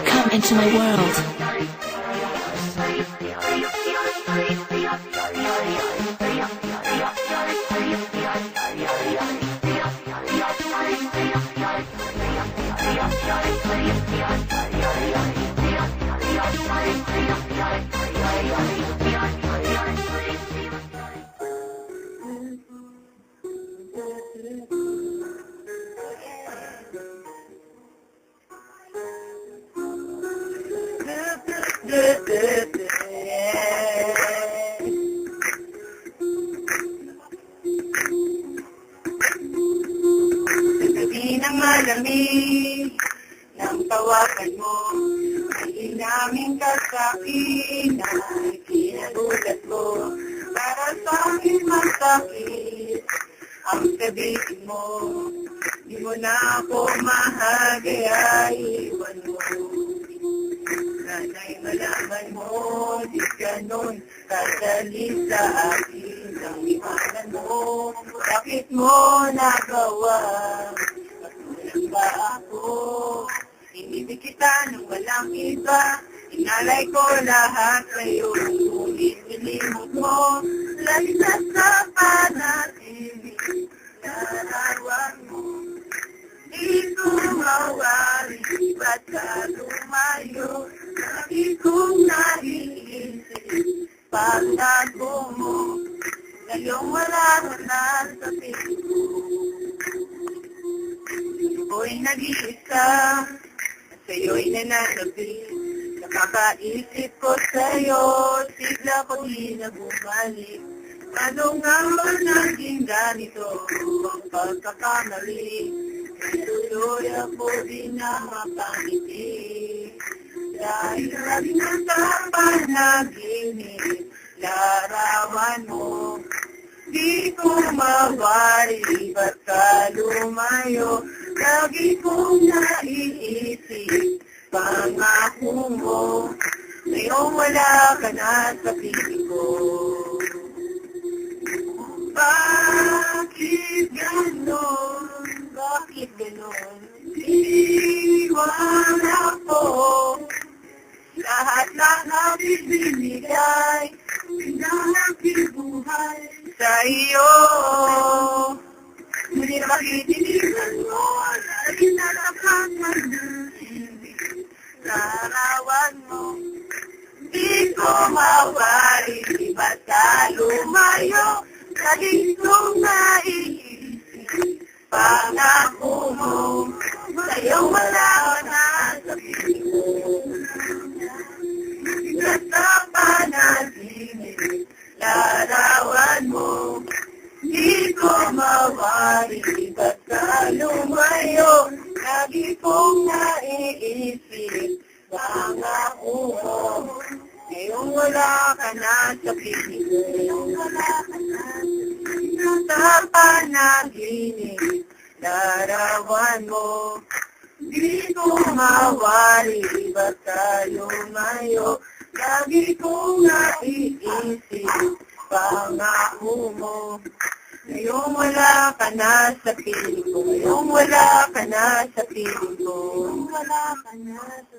Come into my world. Sabi ng malamig ng tawagan mo, ay namin kasakin na kinagulat mo. Para sa akin masakit ang sabihin mo, di mo na ako mahagay, iwan mo. Sana'y malaman mo, di ganon kadali sa akin ang iwanan mo. Bakit mo nagawa? Patulang ba ako? Inibig kita nung walang iba. Inalay ko lahat sa'yo. Ngunit nilimot mo. Lagtas sa panatibig. Larawan mo. Di ko mawari. Ba't ka lumayo? Lagi kong naiisip. Pagdago mo. Ngayong wala ka na sa piling ko. Ako'y nag-iisa. Sa'yo'y nananabik. Nakakaisip ko sa'yo. Sigla ko di na bumalik. Ano nga ba naging ganito? Ang pagkakamali. Tuloy ako di na mapangiti. Dahil lagi na sa panaginip. Larawan mo. Di ko mawari. Ba't ka lumayo? Lagi kong naiisip. Pangako mo. Ngayon wala ka na sa piling ko. Bakit ganon? Bakit ganon? Iwan ako. Lahat na nabibigay. Pinahaging buhay sa iyo. Ngunit bakit iniwan mo? Lagi na nakaman ng ibig. Larawan mo. Di ko mawari. Ba't ka lumayo? Lagi kong naiisip. Pangako mo. Sa'yo wala ka na sa piling ko. Nasa panaginip. Larawan mo. Di ko mawari. Ba't ka lumayo? Lagi kong naiisip. Pangako mo. Ngayong wala ka na sa piling ko. Ngayong wala ka na sa piling ko. Sa panaginip. Larawan mo. Di ko mawari. Ba't ka lumayo? Lagi kong naiisip. Pangako mo. Ngayong wala ka na sa piling ko. Ngayong wala ka na sa piling ko. Ngayong wala ka na sa